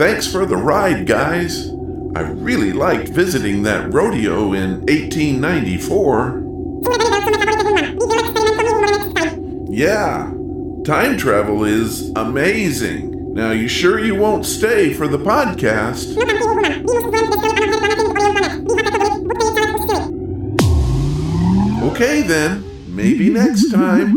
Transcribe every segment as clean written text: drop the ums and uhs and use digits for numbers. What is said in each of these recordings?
Thanks for the ride, guys. I really liked visiting that rodeo in 1894. Yeah, time travel is amazing. Now, you sure you won't stay for the podcast? Okay then, maybe next time.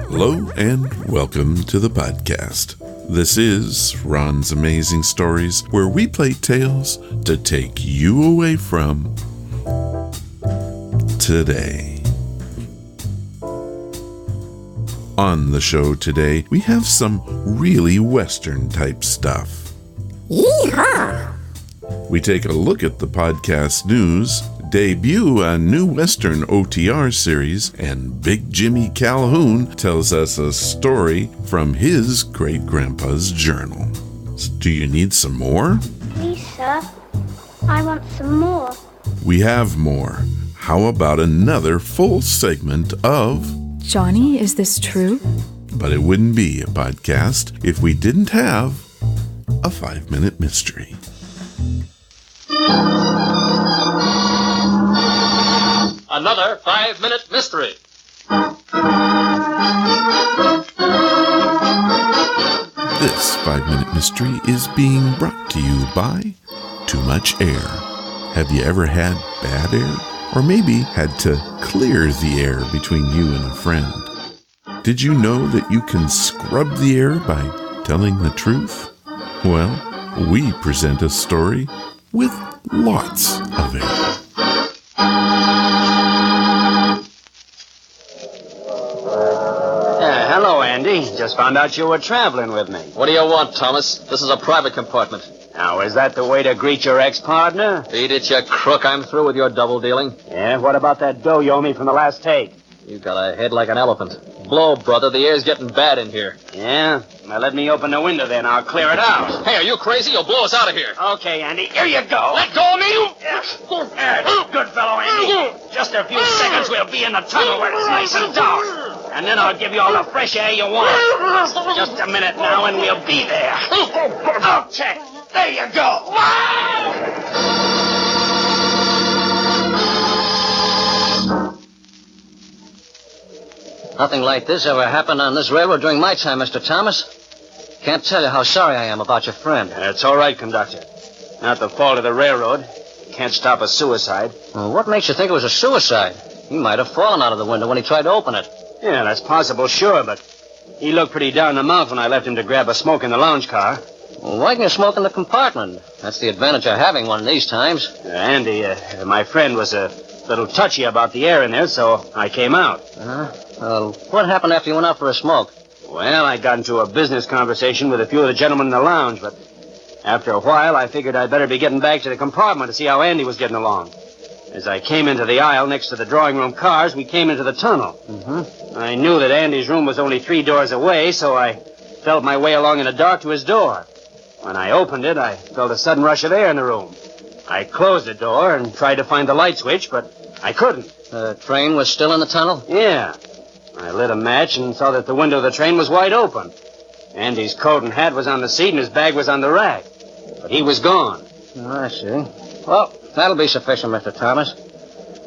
Hello and welcome to the podcast. This is Ron's Amazing Stories, where we play tales to take you away from today. On the show today, we have some really Western type stuff. Yeehaw! We take a look at the podcast news, debut a new Western OTR series, and Big Jimmy Calhoun tells us a story from his great-grandpa's journal. Do you need some more? Please, sir. I want some more. We have more. How about another full segment of Johnny, is this true? But it wouldn't be a podcast if we didn't have a 5-minute mystery. Another 5-minute mystery. This 5-minute mystery is being brought to you by Too Much Air. Have you ever had bad air? Or maybe had to clear the air between you and a friend? Did you know that you can scrub the air by telling the truth? Well, we present a story with lots of air. Hello, Andy. Just found out you were traveling with me. What do you want, Thomas? This is a private compartment. Now, is that the way to greet your ex-partner? Beat it, you crook. I'm through with your double dealing. Yeah, what about that dough you owe me from the last take? You've got a head like an elephant. Blow, brother. The air's getting bad in here. Yeah? Well, let me open the window then. I'll clear it out. Hey, are you crazy? You'll blow us out of here. Okay, Andy. Here you go. Let go of me, you... Good fellow, Andy. Just a few seconds, we'll be in the tunnel where it's nice and dark. And then I'll give you all the fresh air you want. Just a minute now, and we'll be there. Okay. There you go. Nothing like this ever happened on this railroad during my time, Mr. Thomas. Can't tell you how sorry I am about your friend. It's all right, conductor. Not the fault of the railroad. Can't stop a suicide. Well, what makes you think it was a suicide? He might have fallen out of the window when he tried to open it. Yeah, that's possible, sure, but he looked pretty down the mouth when I left him to grab a smoke in the lounge car. Well, why can you smoke in the compartment? That's the advantage of having one these times. Andy, my friend was a little touchy about the air in there, so I came out. Well, what happened after you went out for a smoke? Well, I got into a business conversation with a few of the gentlemen in the lounge, but after a while, I figured I'd better be getting back to the compartment to see how Andy was getting along. As I came into the aisle next to the drawing room cars, we came into the tunnel. I knew that Andy's room was only 3 doors away, so I felt my way along in the dark to his door. When I opened it, I felt a sudden rush of air in the room. I closed the door and tried to find the light switch, but I couldn't. The train was still in the tunnel? Yeah. I lit a match and saw that the window of the train was wide open. Andy's coat and hat was on the seat and his bag was on the rack. But he was gone. Oh, I see. Well, that'll be sufficient, Mr. Thomas.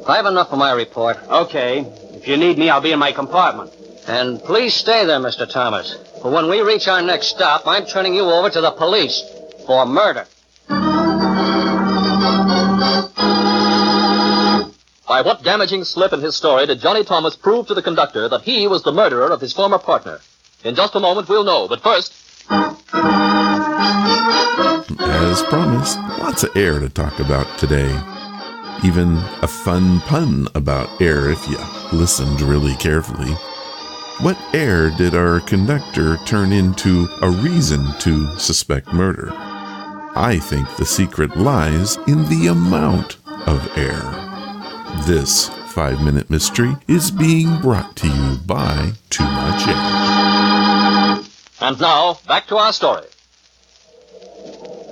I have enough for my report. Okay. If you need me, I'll be in my compartment. And please stay there, Mr. Thomas. For when we reach our next stop, I'm turning you over to the police for murder. By what damaging slip in his story did Johnny Thomas prove to the conductor that he was the murderer of his former partner? In just a moment, we'll know. But first... As promised, lots of air to talk about today. Even a fun pun about air if you listened really carefully. What air did our conductor turn into a reason to suspect murder? I think the secret lies in the amount of air. This 5-minute mystery is being brought to you by Too Much Air. And now, back to our story.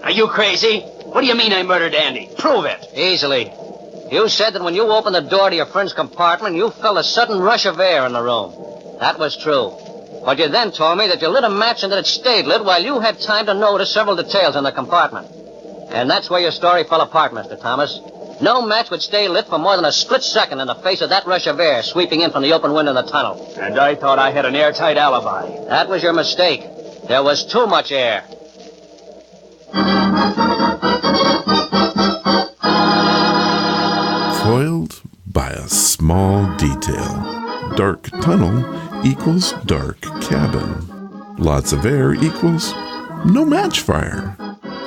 Are you crazy? What do you mean I murdered Andy? Prove it. Easily. You said that when you opened the door to your friend's compartment, you felt a sudden rush of air in the room. That was true. But you then told me that you lit a match and that it stayed lit while you had time to notice several details in the compartment. And that's where your story fell apart, Mr. Thomas. No match would stay lit for more than a split second in the face of that rush of air sweeping in from the open window in the tunnel. And I thought I had an airtight alibi. That was your mistake. There was too much air. Foiled by a small detail. Dark tunnel equals dark cabin. Lots of air equals no match fire.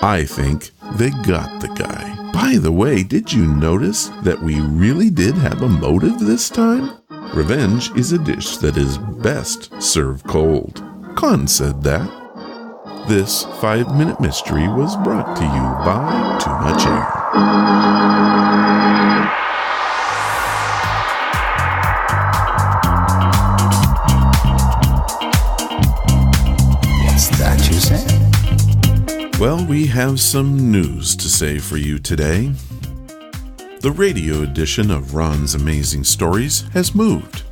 I think they got the guy. By the way, did you notice that we really did have a motive this time? Revenge is a dish that is best served cold. Khan said that. This 5-minute mystery was brought to you by Too Much Air. Well, we have some news to say for you today. The radio edition of Ron's Amazing Stories has moved.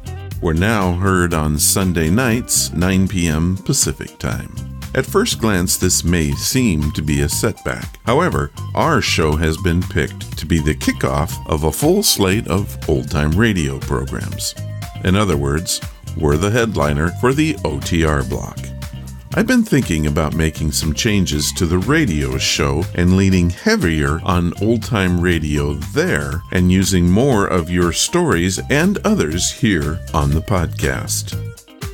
We're now heard on Sunday nights, 9 p.m. Pacific Time. At first glance, this may seem to be a setback. However, our show has been picked to be the kickoff of a full slate of old-time radio programs. In other words, we're the headliner for the OTR block. I've been thinking about making some changes to the radio show and leaning heavier on old-time radio there and using more of your stories and others here on the podcast.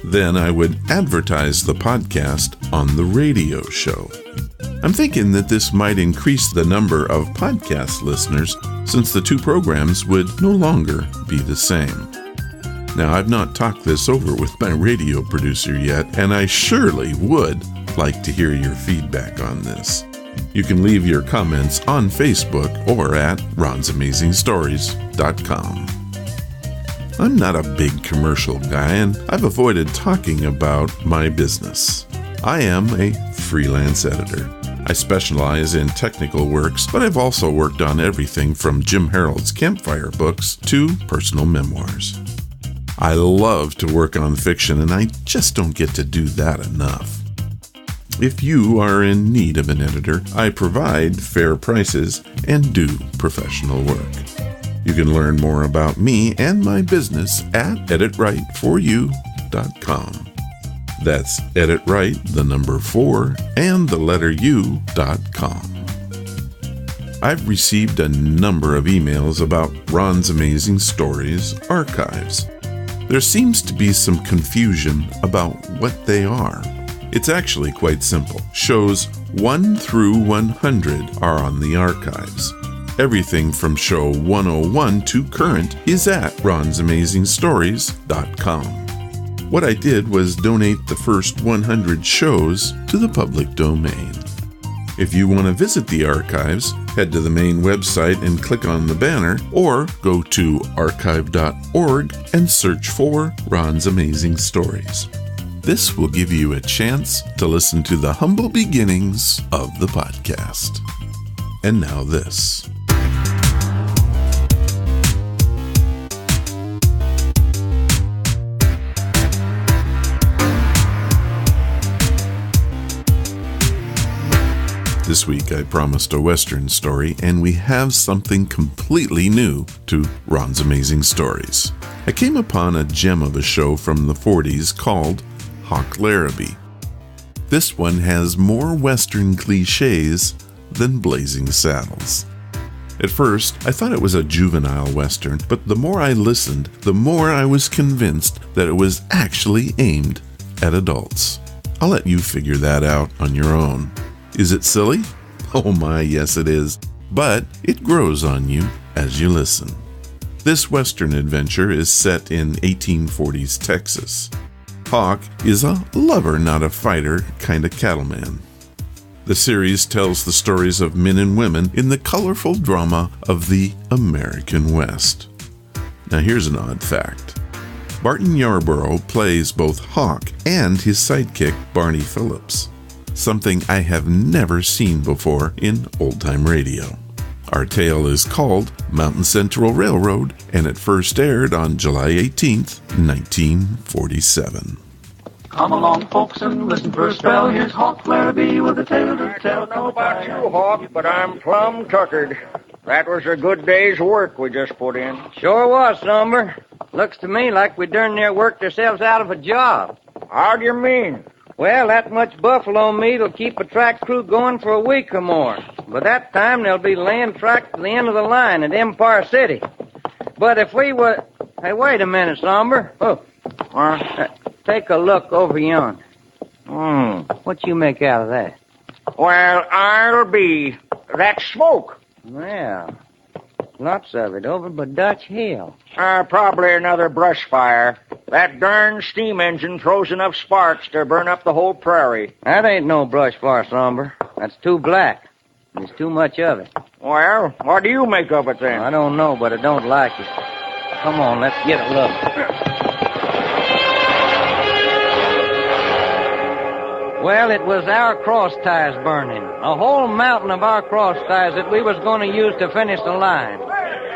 Then I would advertise the podcast on the radio show. I'm thinking that this might increase the number of podcast listeners since the two programs would no longer be the same. Now, I've not talked this over with my radio producer yet, and I surely would like to hear your feedback on this. You can leave your comments on Facebook or at ronsamazingstories.com. I'm not a big commercial guy, and I've avoided talking about my business. I am a freelance editor. I specialize in technical works, but I've also worked on everything from Jim Harold's campfire books to personal memoirs. I love to work on fiction, and I just don't get to do that enough. If you are in need of an editor, I provide fair prices and do professional work. You can learn more about me and my business at editrightforyou.com. That's editright, the number 4, and the letter U.com. I've received a number of emails about Ron's Amazing Stories archives. There seems to be some confusion about what they are. It's actually quite simple. Shows 1 through 100 are on the archives. Everything from show 101 to current is at ronsamazingstories.com. What I did was donate the first 100 shows to the public domain. If you want to visit the archives, head to the main website and click on the banner, or go to archive.org and search for Ron's Amazing Stories. This will give you a chance to listen to the humble beginnings of the podcast. And now this. This week I promised a Western story, and we have something completely new to Ron's Amazing Stories. I came upon a gem of a show from the 40s called Hawk Larabee. This one has more Western cliches than Blazing Saddles. At first, I thought it was a juvenile Western, but the more I listened, the more I was convinced that it was actually aimed at adults. I'll let you figure that out on your own. Is it silly? Oh my, yes it is. But it grows on you as you listen. This Western adventure is set in 1840s Texas. Hawk is a lover, not a fighter kind of cattleman. The series tells the stories of men and women in the colorful drama of the American West. Now here's an odd fact. Barton Yarborough plays both Hawk and his sidekick Barney Phillips. something I have never seen before in old-time radio. Our tale is called Mountain Central Railroad, and it first aired on July 18th, 1947. Come along, folks, and listen for a spell. Here's Hawk Larabee with a tale to tell. I don't know about you, Hawk, but I'm plumb tuckered. That was a good day's work we just put in. Sure was, Somber. Looks to me like we darn near worked ourselves out of a job. How do you mean? Well, that much buffalo meat will keep a track crew going for a week or more. By that time, they'll be laying track to the end of the line at Empire City. But if we were... Hey, wait a minute, Somber. Oh, take a look over yonder. What you make out of that? Well, I'll be... That's smoke. Well, lots of it over by Dutch Hill. Probably another brush fire. That darn steam engine throws enough sparks to burn up the whole prairie. That ain't no brush fire, Somber. That's too black. There's too much of it. Well, what do you make of it, then? I don't know, but I don't like it. Come on, let's get a look. Well, it was our cross ties burning. A whole mountain of our cross ties that we was going to use to finish the line.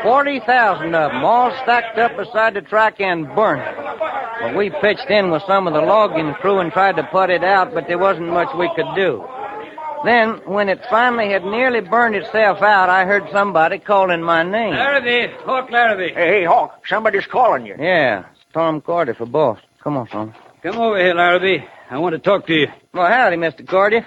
40,000 of them, all stacked up beside the track and burning. Well, we pitched in with some of the logging crew and tried to put it out, but there wasn't much we could do. Then, when it finally had nearly burned itself out, I heard somebody calling my name. Larabee, Hawk Larabee. Hey, Hawk, somebody's calling you. Yeah, it's Tom Carter for boss. Come on, son. Come over here, Larabee. I want to talk to you. Well, howdy, Mr. Carter.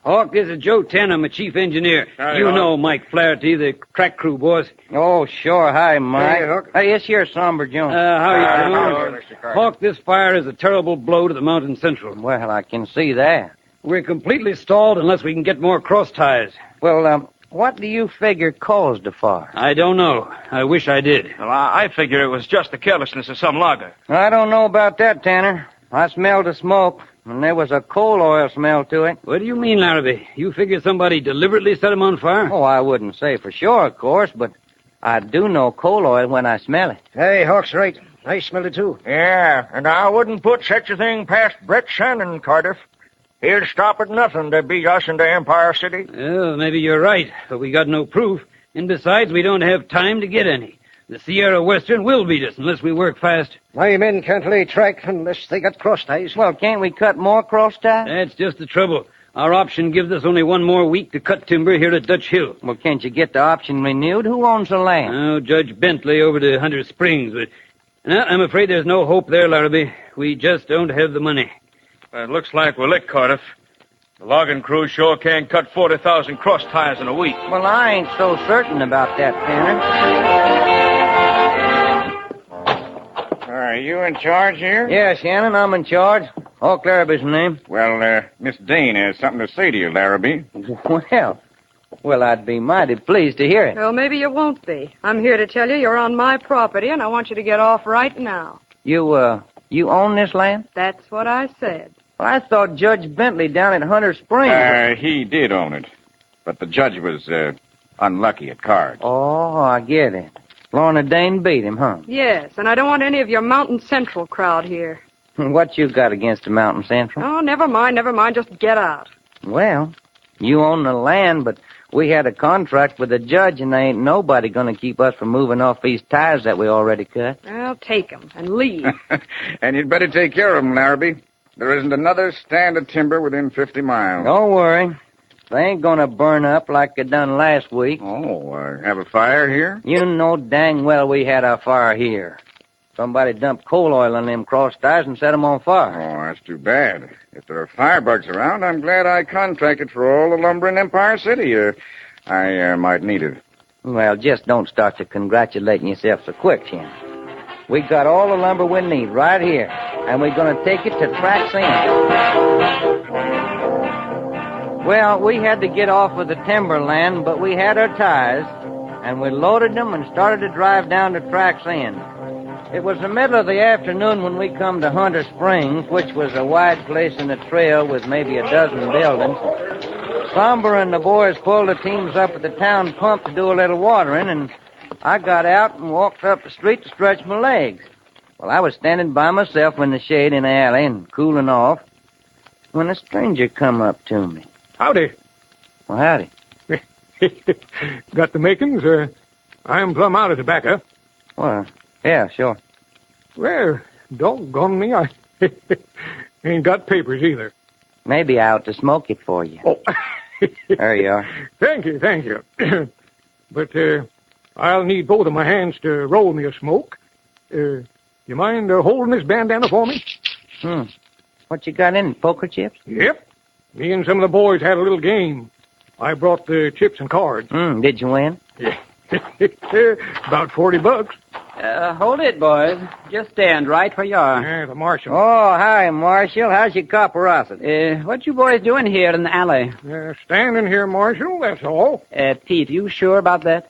Hawk, this is Joe Tanner, my chief engineer. Howdy, you Hawk. know Mike Flaherty, the track crew boss. Oh, sure. Hi, Mike. Hey, Hawk. Hey, it's here, Somber Jones. How you Hello, doing? Mr. Carter. Hawk, this fire is a terrible blow to the Mountain Central. Well, I can see that. We're completely stalled unless we can get more cross ties. Well, what do you figure caused the fire? I don't know. I wish I did. Well, I figure it was just the carelessness of some logger. I don't know about that, Tanner. I smelled the smoke, and there was a coal oil smell to it. What do you mean, Larabee? You figure somebody deliberately set him on fire? Oh, I wouldn't say for sure, of course, but I do know coal oil when I smell it. Hey, Hawk's right. I smell it, too. Yeah, and I wouldn't put such a thing past Brett Shannon, Cardiff. He'll stop at nothing to beat us into Empire City. Well, maybe you're right, but we got no proof. And besides, we don't have time to get any. The Sierra Western will beat us unless we work fast. My men can't lay track unless they got cross ties. Well, can't we cut more cross ties? That's just the trouble. Our option gives us only one more week to cut timber here at Dutch Hill. Well, can't you get the option renewed? Who owns the land? Oh, Judge Bentley over to Hunter Springs, but I'm afraid there's no hope there, Larabee. We just don't have the money. It looks like we're licked, Cardiff. The logging crew sure can't cut 40,000 cross ties in a week. Well, I ain't so certain about that, Tanner. Are you in charge here? Yeah, Shannon, I'm in charge. Hawk Larabee's name. Well, Miss Dane has something to say to you, Larabee. Well, I'd be mighty pleased to hear it. Well, maybe you won't be. I'm here to tell you you're on my property, and I want you to get off right now. You own this land? That's what I said. Well, I thought Judge Bentley down at Hunter Springs... He did own it. But the judge was, unlucky at cards. Oh, I get it. Lorna Dane beat him, huh? Yes, and I don't want any of your Mountain Central crowd here. What you got against the Mountain Central? Oh, never mind. Just get out. Well, you own the land, but we had a contract with the judge, and there ain't nobody going to keep us from moving off these ties that we already cut. Well, take 'em and leave. And you'd better take care of them, Larabee. There isn't another stand of timber within 50 miles. Don't worry. They ain't going to burn up like they done last week. Oh, have a fire here? You know dang well we had our fire here. Somebody dumped coal oil on them cross ties and set 'em on fire. Oh, that's too bad. If there are firebugs around, I'm glad I contracted for all the lumber in Empire City. I might need it. Well, just don't start to congratulating yourself so quick, Shannon. We got all the lumber we need right here, and we're going to take it to Track's End. Well, we had to get off of the timberland, but we had our ties, and we loaded them and started to drive down to Track's End. It was the middle of the afternoon when we come to Hunter Springs, which was a wide place in the trail with maybe a dozen buildings. Somber and the boys pulled the teams up at the town pump to do a little watering, and I got out and walked up the street to stretch my legs. Well, I was standing by myself in the shade in the alley and cooling off. when a stranger come up to me. Howdy. Well, howdy. Got the makings? I'm plumb out of tobacco. Well, yeah, sure. Well, doggone me, I ain't got papers either. Maybe I ought to smoke it for you. Oh. There you are. Thank you. But I'll need both of my hands to roll me a smoke. You mind holding this bandana for me? What you got in it, poker chips? Yep. Me and some of the boys had a little game. I brought the chips and cards. Did you win? Yeah. About $40. Hold it, boys. Just stand right where you are. Yeah, the marshal. Oh, hi, Marshal. How's your copperosity? What you boys doing here in the alley? Standing here, Marshal, that's all. Pete, you sure about that?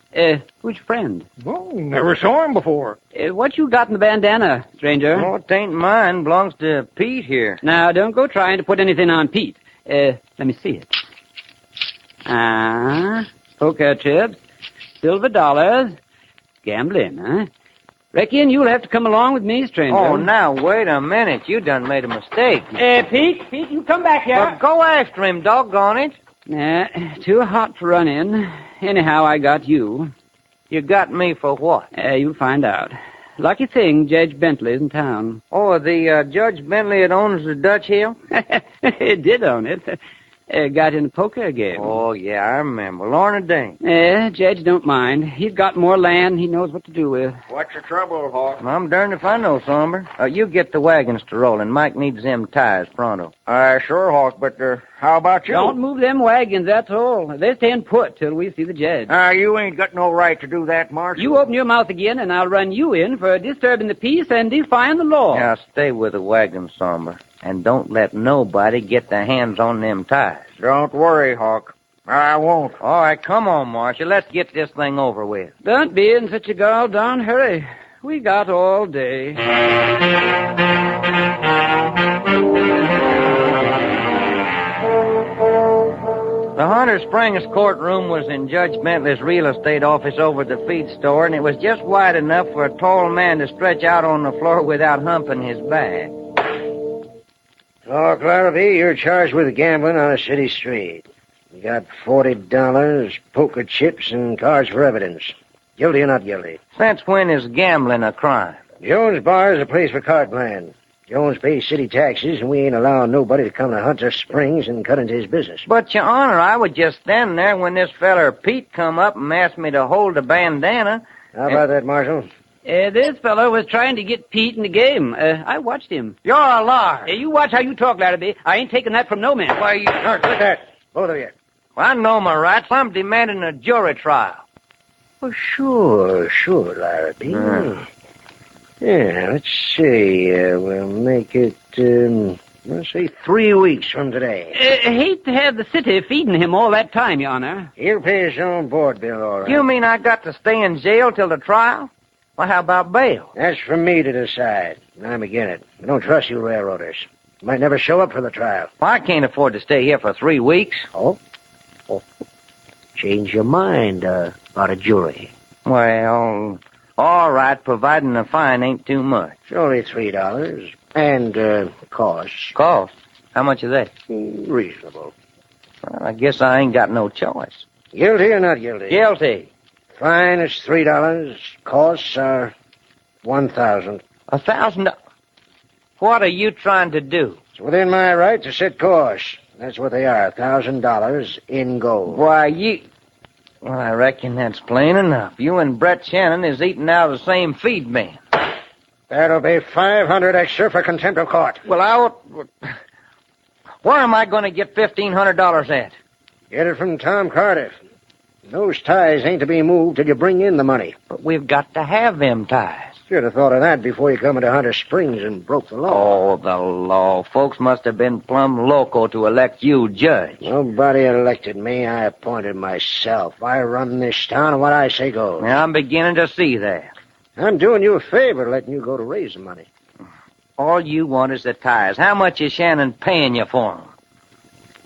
Who's your friend? Well, never saw him before. What you got in the bandana, stranger? Oh, it ain't mine. Belongs to Pete here. Now, don't go trying to put anything on Pete. Let me see it. Poker chips, silver dollars, gambling, huh? Reckon you'll have to come along with me, stranger. Oh, now, wait a minute. You done made a mistake. Pete, you come back here. Well, go after him, doggone it. Too hot to run in. Anyhow, I got you. You got me for what? You'll find out. Lucky thing, Judge Bentley's in town. Oh, the Judge Bentley that owns the Dutch Hill? It did own it. Got in a poker game. Oh, yeah, I remember. Lorna Dane. Judge don't mind. He's got more land he knows what to do with. What's your trouble, Hawk? I'm darned if I know, Somber. You get the wagons to rolling. Mike needs them tires pronto. Sure, Hawk, but how about you? Don't move them wagons, that's all. They're staying put till we see the judge. You ain't got no right to do that, Marshal. You open your mouth again, and I'll run you in for disturbing the peace and defying the law. Now, stay with the wagons, Somber. And don't let nobody get their hands on them tires. Don't worry, Hawk. I won't. All right, come on, Marshal. Let's get this thing over with. Don't be in such a gall-darn hurry. We got all day. The Hunter Springs courtroom was in Judge Bentley's real estate office over at the feed store, and it was just wide enough for a tall man to stretch out on the floor without humping his back. Oh, Larabee, you're charged with gambling on a city street. You got $40, poker chips, and cards for evidence. Guilty or not guilty? Since when is gambling a crime? Jones Bar is a place for card playing. Jones pays city taxes, and we ain't allowing nobody to come to Hunter Springs and cut into his business. But, Your Honor, I was just standing there when this feller Pete come up and asked me to hold the bandana. How about that, Marshal? This fellow was trying to get Pete in the game. I watched him. You're a liar. You watch how you talk, Larabee. I ain't taking that from no man. Why, you... Quit that, both of you. Well, I know my rights. I'm demanding a jury trial. Well, sure, Larabee. Yeah, let's see. We'll make it, let's say 3 weeks from today. Hate to have the city feeding him all that time, Your Honor. He'll pay his own board bill, all right. You mean I got to stay in jail till the trial? Well, how about bail? That's for me to decide. I'm against it. I don't trust you railroaders. You might never show up for the trial. Well, I can't afford to stay here for 3 weeks. Oh. Change your mind about a jury. Well, all right, providing the fine ain't too much. It's only $3. And, costs. Costs? How much is that? Reasonable. Well, I guess I ain't got no choice. Guilty or not guilty? Guilty. Fine is $3. Costs are $1,000. $1,000? What are you trying to do? It's within my right to set costs. That's what they are, $1,000 in gold. Why, Well, I reckon that's plain enough. You and Brett Shannon is eating out of the same feed man. That'll be $500 extra for contempt of court. Well, where am I going to get $1,500 at? Get it from Tom Cardiff. Those ties ain't to be moved till you bring in the money. But we've got to have them ties. Should have thought of that before you come into Hunter Springs and broke the law. Oh, the law. Folks must have been plumb loco to elect you judge. Nobody elected me. I appointed myself. I run this town, and what I say goes. Now, I'm beginning to see that. I'm doing you a favor letting you go to raise the money. All you want is the ties. How much is Shannon paying you for them?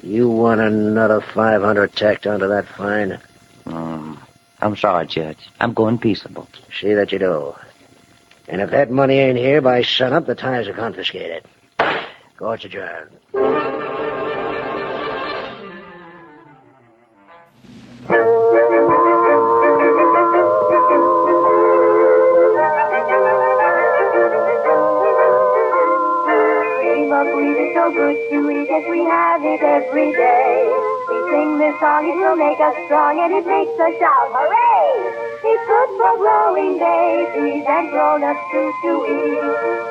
You want another $500 tacked onto that fine? I'm sorry, Judge. I'm going peaceable. See that you do. And if that money ain't here by sunup, the ties are confiscated. Court's adjourned. song, it will make us strong, and it makes us shout, hooray! It's good for growing babies and grown-ups too to eat.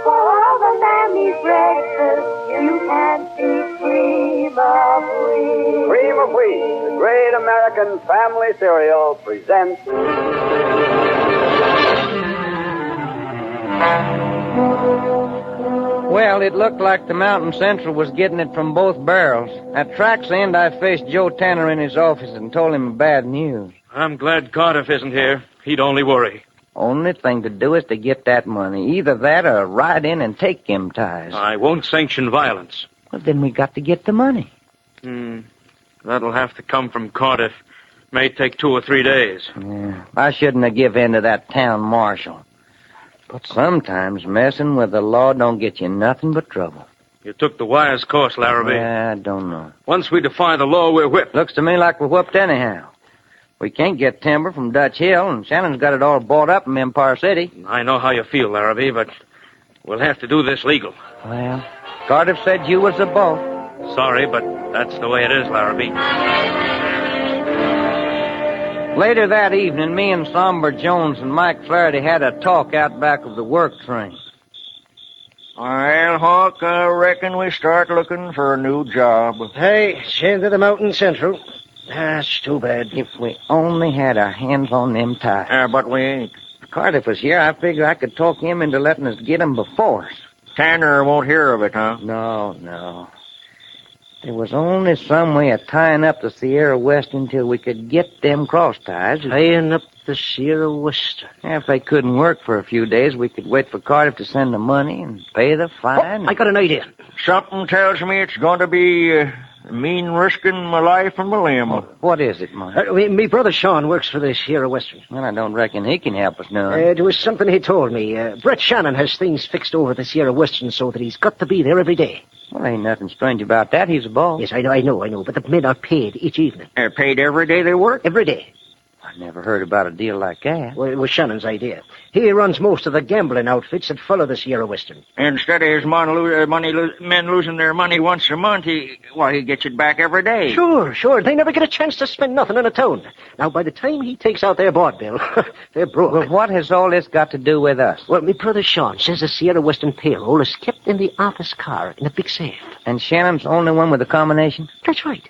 For all the family's breakfast, you can see Cream of Wheat. Cream of Wheat, the great American family cereal, presents... Well, it looked like the Mountain Central was getting it from both barrels. At Track's End, I faced Joe Tanner in his office and told him bad news. I'm glad Cardiff isn't here. He'd only worry. Only thing to do is to get that money. Either that or ride in and take them ties. I won't sanction violence. Well, then we got to get the money. That'll have to come from Cardiff. May take 2 or 3 days. Yeah, I shouldn't have given in to that town marshal. But sometimes messing with the law don't get you nothing but trouble. You took the wise course, Larabee. Yeah, I don't know. Once we defy the law, we're whipped. Looks to me like we're whipped anyhow. We can't get timber from Dutch Hill, and Shannon's got it all bought up in Empire City. I know how you feel, Larabee, but we'll have to do this legal. Well, Cardiff said you was the boss. Sorry, but that's the way it is, Larabee. Later that evening, me and Somber Jones and Mike Flaherty had a talk out back of the work train. Well, Hawk, I reckon we start looking for a new job. Hey, send to the Mountain Central. That's too bad. If we only had our hands on them ties. But we ain't. If Cardiff was here, I figure I could talk him into letting us get him before us. Tanner won't hear of it, huh? No. There was only some way of tying up the Sierra Western until we could get them cross ties. Tying up the Sierra Western? Yeah, if they couldn't work for a few days, we could wait for Cardiff to send the money and pay the fine. Oh, I got an idea. Something tells me it's going to be mean risking my life and my limb. What is it, Mike? Me brother Sean works for the Sierra Western. Well, I don't reckon he can help us none. There was something he told me. Brett Shannon has things fixed over the Sierra Western so that he's got to be there every day. Well, ain't nothing strange about that. He's a boss. Yes, I know. But the men are paid each evening. They're paid every day they work? Every day. I never heard about a deal like that. Well, it was Shannon's idea. He runs most of the gambling outfits that follow the Sierra Western. Instead of his men losing their money once a month, he gets it back every day. Sure. They never get a chance to spend nothing in a town. Now, by the time he takes out their board bill, they're broke. Well, what has all this got to do with us? Well, my brother Sean says the Sierra Western payroll is kept in the office car in a big safe. And Shannon's the only one with a combination? That's right.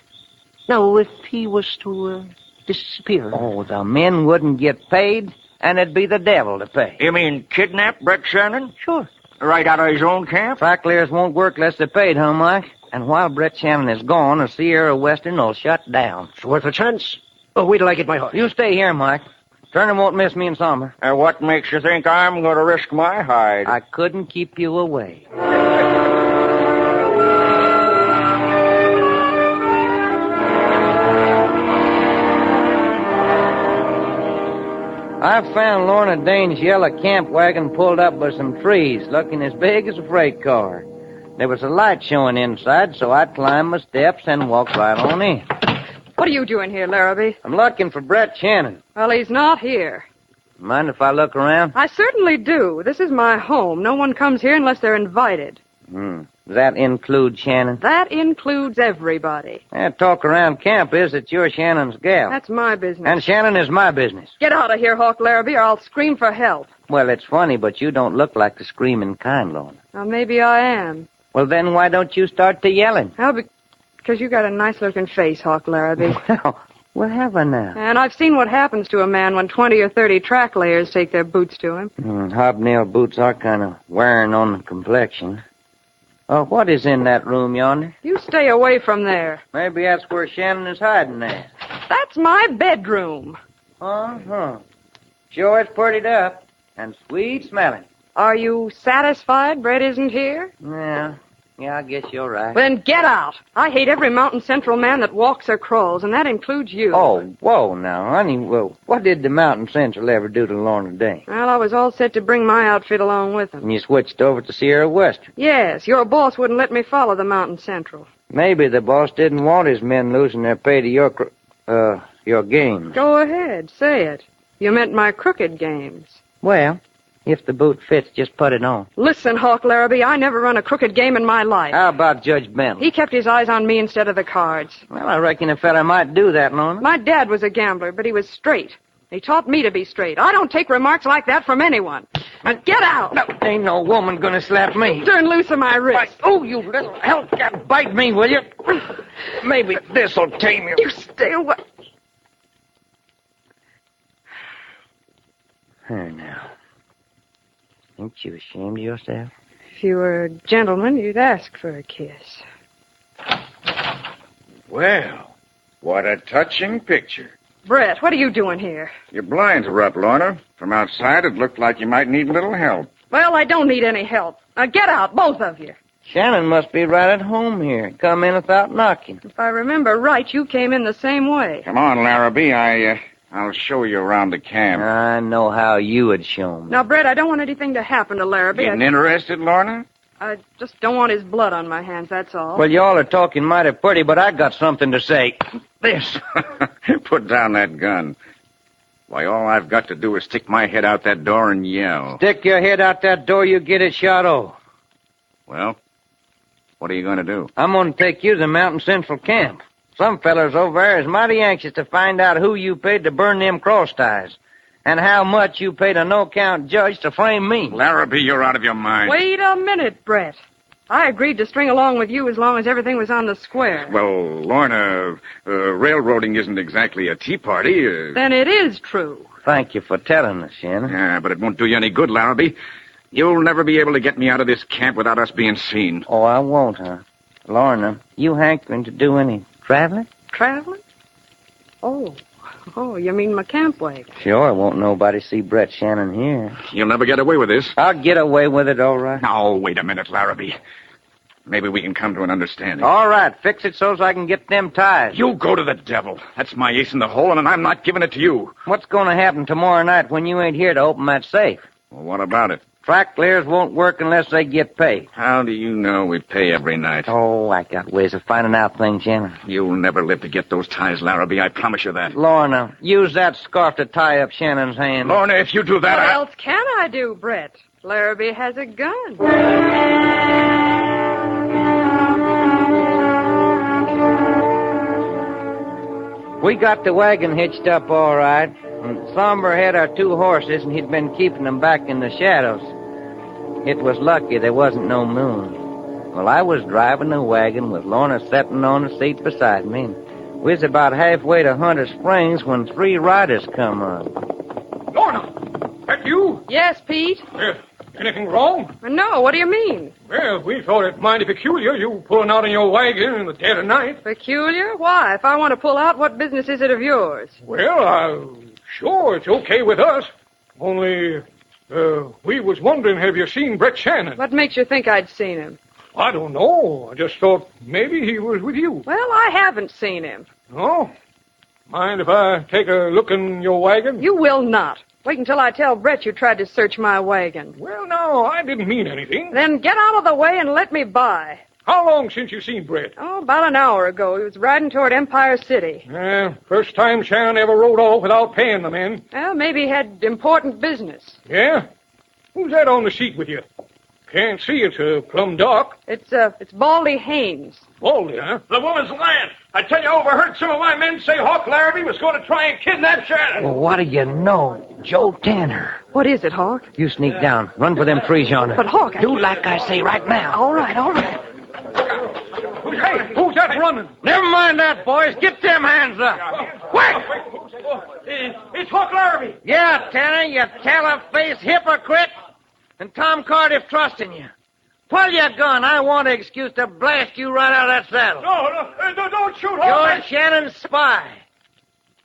Now, if he was to disappear... Oh, the men wouldn't get paid, and it'd be the devil to pay. You mean kidnap Brett Shannon? Sure. Right out of his own camp? Track layers won't work unless they're paid, huh, Mike? And while Brett Shannon is gone, the Sierra Western will shut down. It's worth a chance. Oh, wait till I get my horse. You stay here, Mike. Turner won't miss me and Somber. What makes you think I'm going to risk my hide? I couldn't keep you away. I found Lorna Dane's yellow camp wagon pulled up by some trees, looking as big as a freight car. There was a light showing inside, so I climbed my steps and walked right on in. What are you doing here, Larabee? I'm looking for Brett Shannon. Well, he's not here. Mind if I look around? I certainly do. This is my home. No one comes here unless they're invited. Does that include Shannon? That includes everybody. That talk around camp is that you're Shannon's gal. That's my business. And Shannon is my business. Get out of here, Hawk Larabee, or I'll scream for help. Well, it's funny, but you don't look like the screaming kind, Lorna. Well, maybe I am. Well, then why don't you start to yelling? Well, because you got a nice-looking face, Hawk Larabee. Well, have I now? And I've seen what happens to a man when 20 or 30 track layers take their boots to him. Hobnail boots are kind of wearing on the complexion. What is in that room yonder? You stay away from there. Maybe that's where Shannon is hiding at. That's my bedroom. Sure, it's prettied up and sweet smelling. Are you satisfied Brett isn't here? Yeah, I guess you're right. Then get out. I hate every Mountain Central man that walks or crawls, and that includes you. Oh, whoa now, honey. Well, what did the Mountain Central ever do to Lorna Dane? Well, I was all set to bring my outfit along with them. And you switched over to Sierra Western? Yes, your boss wouldn't let me follow the Mountain Central. Maybe the boss didn't want his men losing their pay to your games. Go ahead, say it. You meant my crooked games. Well, If the boot fits, just put it on. Listen, Hawk Larabee, I never run a crooked game in my life. How about Judge Bentley? He kept his eyes on me instead of the cards. Well, I reckon a fella might do that, Lorna. My dad was a gambler, but he was straight. He taught me to be straight. I don't take remarks like that from anyone. Now get out! No, ain't no woman gonna slap me. Turn loose of my wrist. Oh, you little hell cat, bite me, will you? Maybe this'll tame you. You stay away. Here now. Ain't you ashamed of yourself? If you were a gentleman, you'd ask for a kiss. Well, what a touching picture. Brett, what are you doing here? Your blinds are up, Lorna. From outside, it looked like you might need a little help. Well, I don't need any help. Now get out, both of you. Shannon must be right at home here. Come in without knocking. If I remember right, you came in the same way. Come on, Larabee. I'll show you around the camp. I know how you would show me. Now, Brett, I don't want anything to happen to Larabee. Getting interested, Lorna? I just don't want his blood on my hands, that's all. Well, y'all are talking mighty pretty, but I got something to say. This. Put down that gun. Why, all I've got to do is stick my head out that door and yell. Stick your head out that door, you get it shot off. Well, what are you going to do? I'm going to take you to the Mountain Central camp. Some fellers over there is mighty anxious to find out who you paid to burn them cross ties. And how much you paid a no-count judge to frame me. Larabee, you're out of your mind. Wait a minute, Brett. I agreed to string along with you as long as everything was on the square. Well, Lorna, railroading isn't exactly a tea party. Then it is true. Thank you for telling us, Shannon. Yeah, but it won't do you any good, Larabee. You'll never be able to get me out of this camp without us being seen. Oh, I won't, huh? Lorna, you hankering to do any traveling? Traveling? Oh, you mean my camp wagon? Sure, won't nobody see Brett Shannon here. You'll never get away with this. I'll get away with it, all right. Now, wait a minute, Larabee. Maybe we can come to an understanding. All right, fix it so's I can get them ties. You go to the devil. That's my ace in the hole, and I'm not giving it to you. What's going to happen tomorrow night when you ain't here to open that safe? Well, what about it? Track clears won't work unless they get paid. How do you know we pay every night? Oh, I got ways of finding out things, Shannon. You'll never live to get those ties, Larabee. I promise you that. Lorna, use that scarf to tie up Shannon's hand. Lorna, if you do that, What else can I do, Brett? Larabee has a gun. We got the wagon hitched up all right. And Somber had our two horses, and he'd been keeping them back in the shadows. It was lucky there wasn't no moon. Well, I was driving the wagon with Lorna sitting on the seat beside me. We was about halfway to Hunter Springs when 3 riders come up. Lorna, that you? Yes, Pete? Anything wrong? No, what do you mean? Well, we thought it mighty peculiar, you pulling out in your wagon in the dead of night. Peculiar? Why? If I want to pull out, what business is it of yours? Well, sure, it's okay with us. Only, we was wondering, have you seen Brett Shannon? What makes you think I'd seen him? I don't know. I just thought maybe he was with you. Well, I haven't seen him. Oh? Mind if I take a look in your wagon? You will not. Wait until I tell Brett you tried to search my wagon. Well, no, I didn't mean anything. Then get out of the way and let me by. How long since you seen Brett? Oh, about an hour ago. He was riding toward Empire City. First time Shannon ever rode off without paying the men. Well, maybe he had important business. Yeah? Who's that on the seat with you? Can't see, it's plumb dark. It's Baldy Haynes. Baldy, huh? The woman's lying. I tell you, I overheard some of my men say Hawk Larabee was going to try and kidnap Shannon. Well, what do you know? Joe Tanner. What is it, Hawk? You sneak down. Run for them trees yonder. But, Hawk, do like I say right now. All right. Hey, who's that running? Never mind that, boys. Get them hands up. Quick! It's Hawk Larabee. Yeah, Tanner, you tailor-faced hypocrite. And Tom Cardiff trusting you. Pull your gun. I want an excuse to blast you right out of that saddle. No, don't shoot, Hawk. You're Shannon's spy.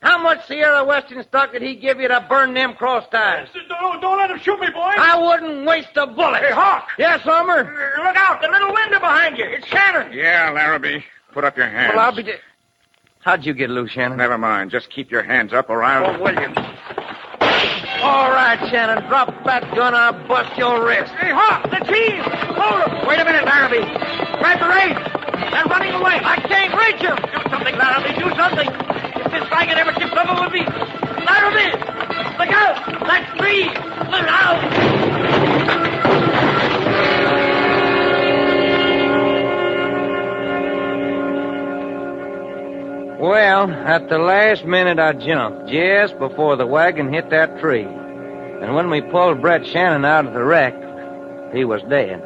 How much Sierra Western stock did he give you to burn them cross ties? Don't let him shoot me, boy. I wouldn't waste a bullet. Hey, Hawk. Yes, Summer? Look out. The little window behind you. It's Shannon. Yeah, Larabee. Put up your hands. Well, I'll be... How'd you get loose, Shannon? Never mind. Just keep your hands up or I'll... Oh, will you? All right, Shannon. Drop that gun. I'll bust your wrist. Hey, Hawk, the team. Hold him. Wait a minute, Larabee. Grab the reins. They're running away. I can't reach them. Do something, Larabee. Do something. If this wagon ever tips over with me. Larabee, look out. That's me. Look out. At the last minute, I jumped, just before the wagon hit that tree. And when we pulled Brett Shannon out of the wreck, he was dead.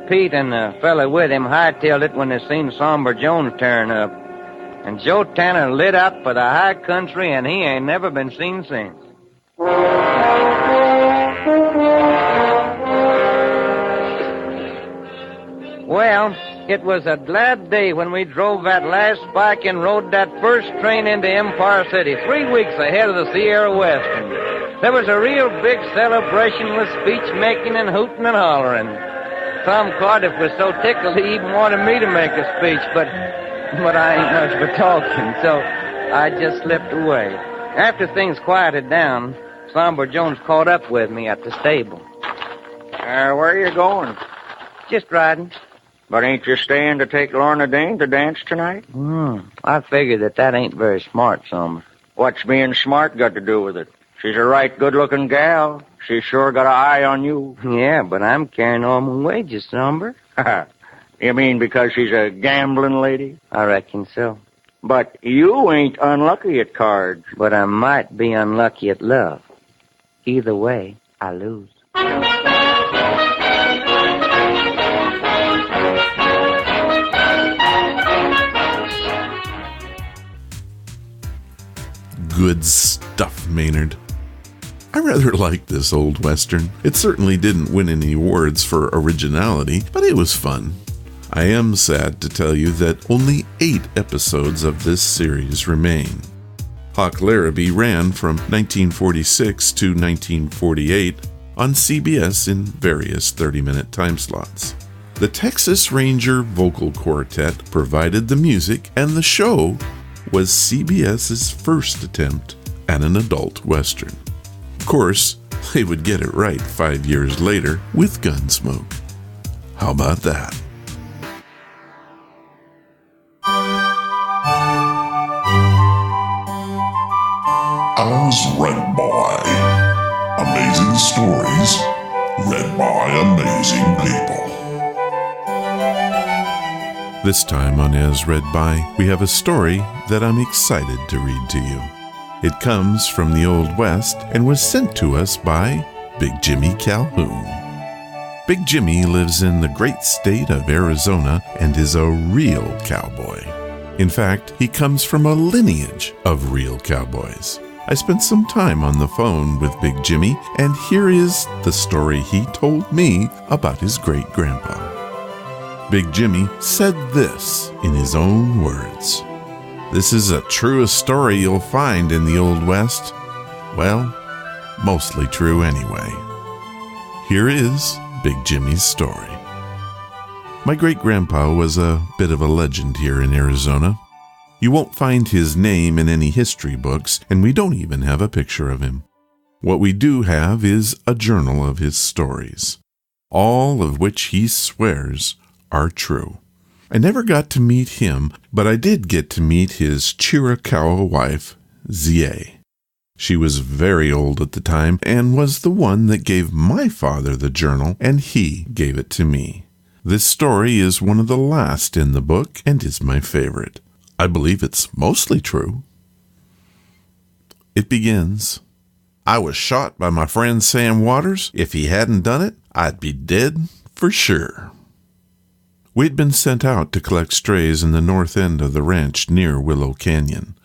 Pete and the fella with him hightailed it when they seen Somber Jones turn up. And Joe Tanner lit up for the high country, and he ain't never been seen since. Well, it was a glad day when we drove that last spike and rode that first train into Empire City, 3 weeks ahead of the Sierra Western. There was a real big celebration with speech-making and hooting and hollering. Tom Cardiff was so tickled he even wanted me to make a speech, but I ain't much for talking, so I just slipped away. After things quieted down, Somber Jones caught up with me at the stable. Where are you going? Just riding. But ain't you staying to take Lorna Dane to dance tonight? I figured that ain't very smart, Somber. What's being smart got to do with it? She's a right good-looking gal. She's sure got an eye on you. Yeah, but I'm carrying all my wages, Somber. You mean because she's a gambling lady? I reckon so. But you ain't unlucky at cards. But I might be unlucky at love. Either way, I lose. Good stuff, Maynard. I rather liked this old Western. It certainly didn't win any awards for originality, but it was fun. I am sad to tell you that only 8 episodes of this series remain. Hawk Larabee ran from 1946 to 1948 on CBS in various 30-minute time slots. The Texas Ranger Vocal Quartet provided the music, and the show was CBS's first attempt at an adult Western. Of course, they would get it right 5 years later with Gunsmoke. How about that? As read by. Amazing stories read by amazing people. This time on As Read By, we have a story that I'm excited to read to you. It comes from the Old West and was sent to us by Big Jimmy Calhoun. Big Jimmy lives in the great state of Arizona and is a real cowboy. In fact, he comes from a lineage of real cowboys. I spent some time on the phone with Big Jimmy, and here is the story he told me about his great-grandpa. Big Jimmy said this in his own words. This is the truest story you'll find in the Old West. Well, mostly true anyway. Here is Big Jimmy's story. My great-grandpa was a bit of a legend here in Arizona. You won't find his name in any history books, and we don't even have a picture of him. What we do have is a journal of his stories, all of which he swears are true. I never got to meet him, but I did get to meet his Chiricahua wife, Zia. She was very old at the time and was the one that gave my father the journal, and he gave it to me. This story is one of the last in the book and is my favorite. I believe it's mostly true. It begins, I was shot by my friend Sam Waters. If he hadn't done it, I'd be dead for sure. We'd been sent out to collect strays in the north end of the ranch near Willow Canyon.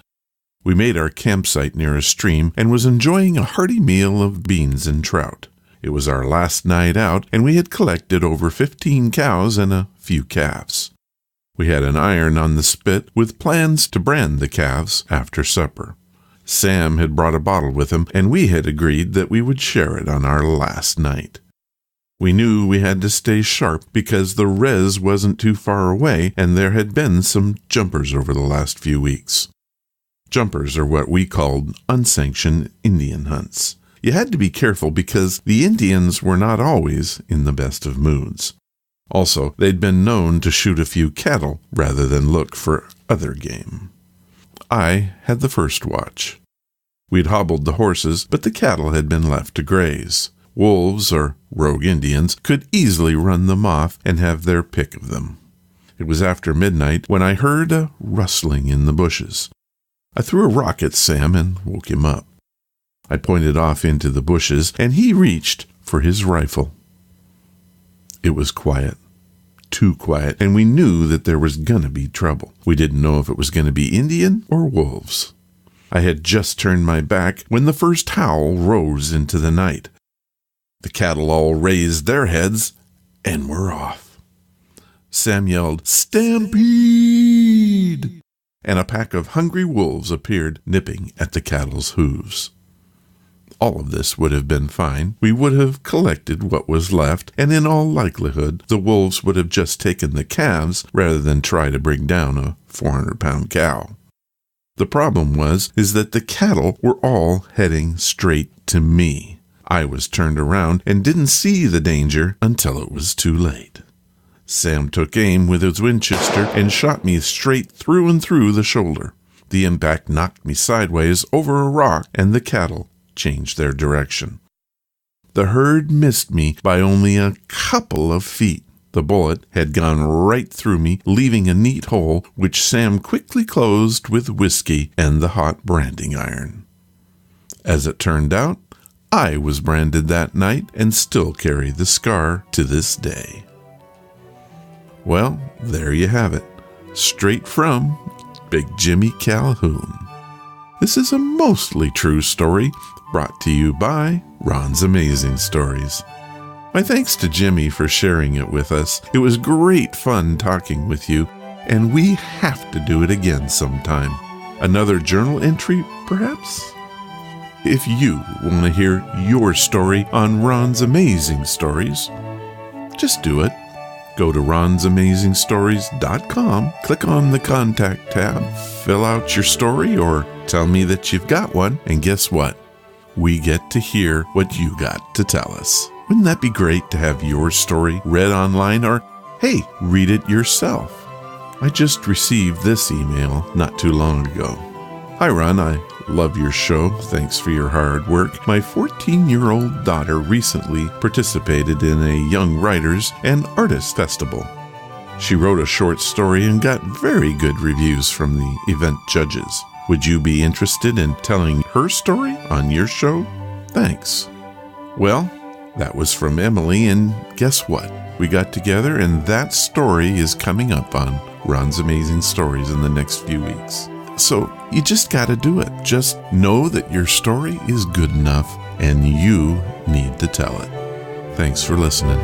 We made our campsite near a stream and was enjoying a hearty meal of beans and trout. It was our last night out, and we had collected over 15 cows and a few calves. We had an iron on the spit with plans to brand the calves after supper. Sam had brought a bottle with him, and we had agreed that we would share it on our last night. We knew we had to stay sharp because the RAS wasn't too far away, and there had been some jumpers over the last few weeks. Jumpers are what we called unsanctioned Indian hunts. You had to be careful because the Indians were not always in the best of moods. Also, they'd been known to shoot a few cattle rather than look for other game. I had the first watch. We'd hobbled the horses, but the cattle had been left to graze. Wolves, or rogue Indians, could easily run them off and have their pick of them. It was after midnight when I heard a rustling in the bushes. I threw a rock at Sam and woke him up. I pointed off into the bushes, and he reached for his rifle. It was quiet. Too quiet, and we knew that there was gonna be trouble. We didn't know if it was gonna be Indian or wolves. I had just turned my back when the first howl rose into the night. The cattle all raised their heads and were off. Sam yelled, "Stampede!" and a pack of hungry wolves appeared, nipping at the cattle's hooves. All of this would have been fine. We would have collected what was left, and in all likelihood, the wolves would have just taken the calves rather than try to bring down a 400-pound cow. The problem is that the cattle were all heading straight to me. I was turned around and didn't see the danger until it was too late. Sam took aim with his Winchester and shot me straight through and through the shoulder. The impact knocked me sideways over a rock, and the cattle changed their direction. The herd missed me by only a couple of feet. The bullet had gone right through me, leaving a neat hole, which Sam quickly closed with whiskey and the hot branding iron. As it turned out, I was branded that night and still carry the scar to this day. Well, there you have it. Straight from Big Jimmy Calhoun. This is a mostly true story brought to you by Ron's Amazing Stories. My thanks to Jimmy for sharing it with us. It was great fun talking with you, and we have to do it again sometime. Another journal entry, perhaps? If you want to hear your story on Ron's Amazing Stories, just do it. Go to ronsamazingstories.com, click on the Contact tab, fill out your story, or tell me that you've got one, and guess what? We get to hear what you got to tell us. Wouldn't that be great to have your story read online, or, hey, read it yourself? I just received this email not too long ago. Hi, Ron, I love your show. Thanks for your hard work. My 14-year-old daughter recently participated in a Young Writers and Artists Festival. She wrote a short story and got very good reviews from the event judges. Would you be interested in telling her story on your show? Thanks. Well, that was from Emily, and guess what? We got together, and that story is coming up on Ron's Amazing Stories in the next few weeks. So you just got to do it. Just know that your story is good enough, and you need to tell it. Thanks for listening.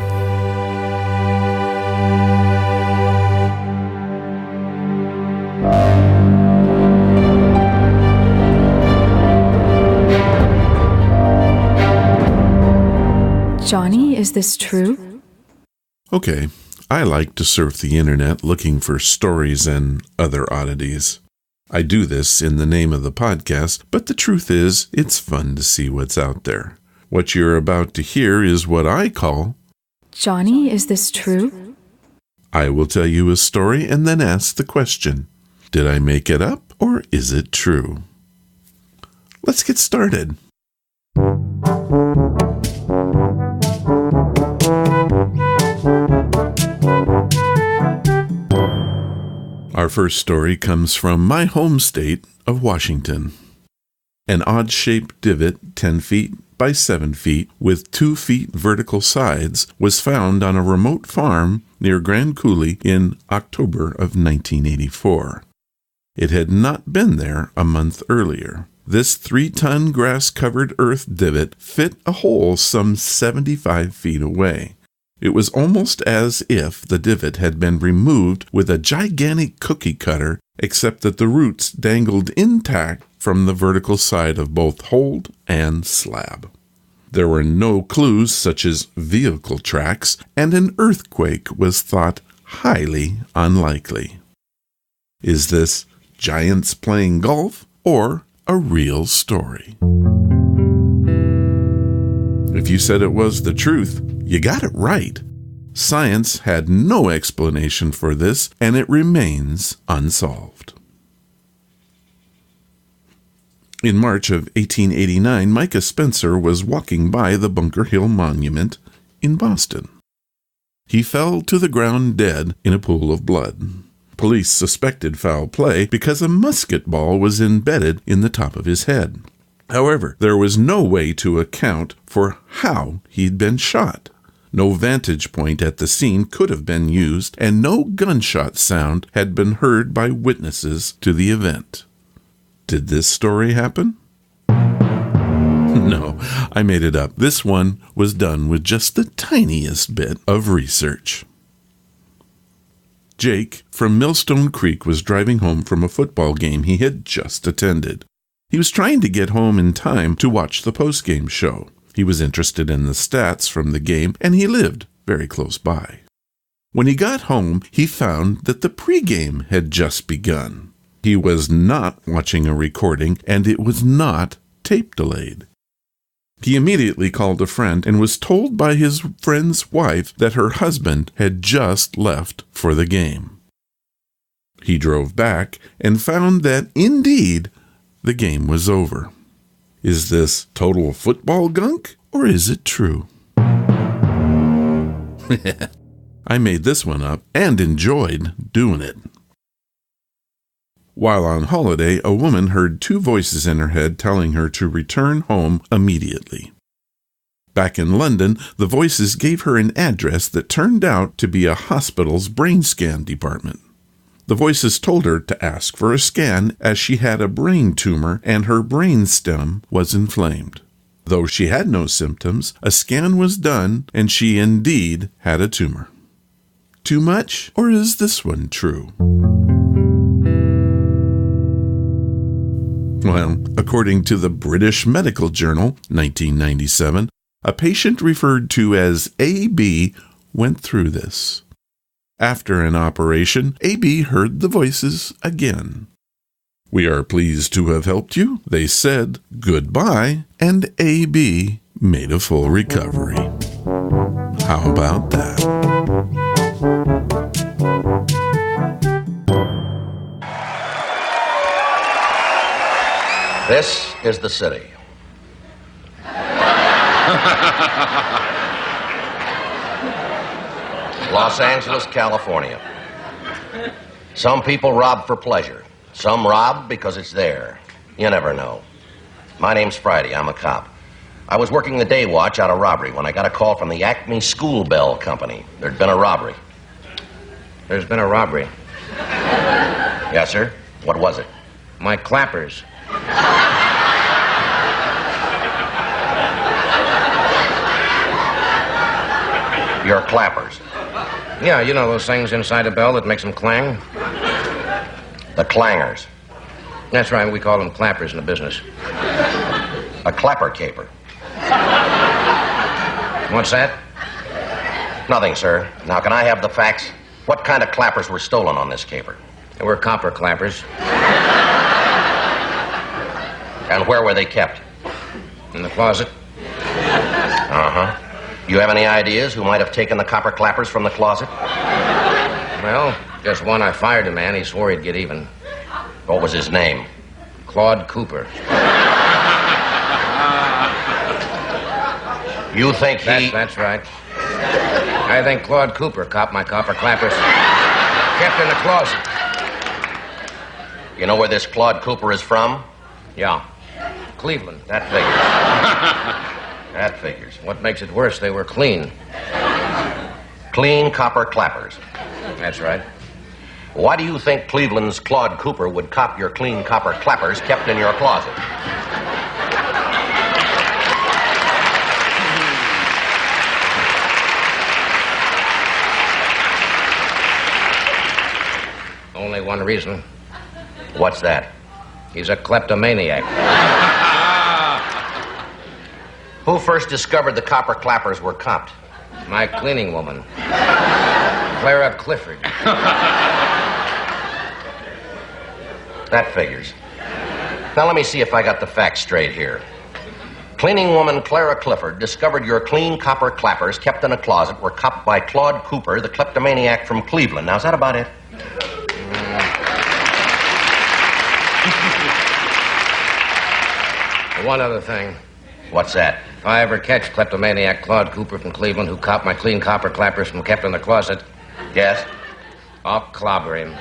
Johnny, is this true? Okay, I like to surf the internet looking for stories and other oddities. I do this in the name of the podcast, but the truth is, it's fun to see what's out there. What you're about to hear is what I call... Johnny, is this true? I will tell you a story and then ask the question, did I make it up or is it true? Let's get started. Our first story comes from my home state of Washington. An odd-shaped divot 10 feet by 7 feet with 2 feet vertical sides was found on a remote farm near Grand Coulee in October of 1984. It had not been there a month earlier. This 3-ton grass-covered earth divot fit a hole some 75 feet away. It was almost as if the divot had been removed with a gigantic cookie cutter, except that the roots dangled intact from the vertical side of both hole and slab. There were no clues such as vehicle tracks, and an earthquake was thought highly unlikely. Is this giants playing golf or a real story? If you said it was the truth, you got it right. Science had no explanation for this, and it remains unsolved. In March of 1889, Micah Spencer was walking by the Bunker Hill Monument in Boston. He fell to the ground dead in a pool of blood. Police suspected foul play because a musket ball was embedded in the top of his head. However, there was no way to account for how he'd been shot. No vantage point at the scene could have been used, and no gunshot sound had been heard by witnesses to the event. Did this story happen? No, I made it up. This one was done with just the tiniest bit of research. Jake from Millstone Creek was driving home from a football game he had just attended. He was trying to get home in time to watch the post-game show. He was interested in the stats from the game, and he lived very close by. When he got home, he found that the pregame had just begun. He was not watching a recording, and it was not tape delayed. He immediately called a friend and was told by his friend's wife that her husband had just left for the game. He drove back and found that, indeed, the game was over. Is this total football gunk, or is it true? I made this one up and enjoyed doing it. While on holiday, a woman heard two voices in her head telling her to return home immediately. Back in London, the voices gave her an address that turned out to be a hospital's brain scan department. The voices told her to ask for a scan as she had a brain tumor and her brain stem was inflamed. Though she had no symptoms, a scan was done and she indeed had a tumor. Too much, or is this one true? Well, according to the British Medical Journal, 1997, a patient referred to as AB went through this. After an operation, AB heard the voices again. "We are pleased to have helped you," they said goodbye, and AB made a full recovery. How about that? This is the city. Los Angeles, California. Some people rob for pleasure. Some rob because it's there. You never know. My name's Friday. I'm a cop. I was working the day watch out of robbery when I got a call from the Acme School Bell Company. There'd been a robbery. There's been a robbery. Yes, sir? What was it? My clappers. Your clappers? Yeah, you know those things inside a bell that makes them clang? The clangers. That's right, we call them clappers in the business. A clapper caper. What's that? Nothing, sir. Now, can I have the facts? What kind of clappers were stolen on this caper? They were copper clappers. And where were they kept? In the closet. Uh-huh. You have any ideas who might have taken the copper clappers from the closet? Well, just one. I fired a man. He swore he'd get even. What was his name? Claude Cooper. You think he... That's right. I think Claude Cooper copped my copper clappers. Kept in the closet. You know where this Claude Cooper is from? Yeah. Cleveland. That figures. That figures. What makes it worse, they were clean. Clean copper clappers. That's right. Why do you think Cleveland's Claude Cooper would cop your clean copper clappers kept in your closet? Only one reason. What's that? He's a kleptomaniac. Who first discovered the copper clappers were copped? My cleaning woman. Clara Clifford. That figures. Now let me see if I got the facts straight here. Cleaning woman Clara Clifford discovered your clean copper clappers kept in a closet were copped by Claude Cooper, the kleptomaniac from Cleveland. Now, is that about it? One other thing. What's that? If I ever catch kleptomaniac Claude Cooper from Cleveland who copped my clean copper clappers from kept in the closet... Yes? I'll clobber him.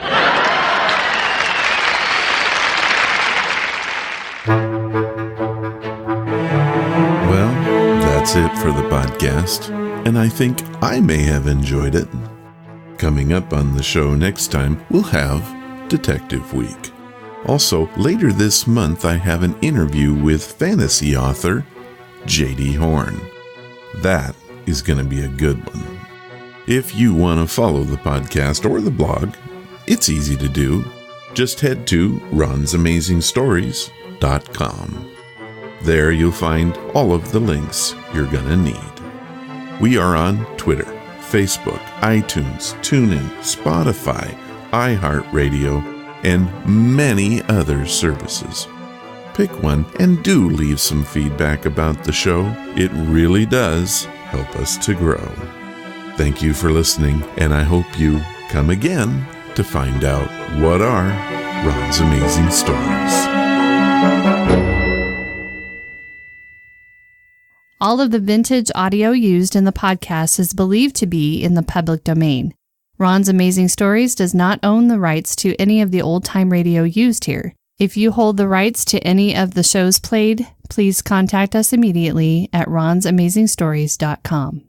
Well, that's it for the podcast, and I think I may have enjoyed it. Coming up on the show next time, we'll have Detective Week. Also, later this month, I have an interview with fantasy author J.D. Horn. That is going to be a good one. If you want to follow the podcast or the blog, it's easy to do. Just head to ronsamazingstories.com. There you'll find all of the links you're going to need. We are on Twitter, Facebook, iTunes, TuneIn, Spotify, iHeartRadio, and many other services. Pick one and do leave some feedback about the show. It really does help us to grow. Thank you for listening, and I hope you come again to find out what are Ron's Amazing Stories. All of the vintage audio used in the podcast is believed to be in the public domain. Ron's Amazing Stories does not own the rights to any of the old-time radio used here. If you hold the rights to any of the shows played, please contact us immediately at ronsamazingstories.com.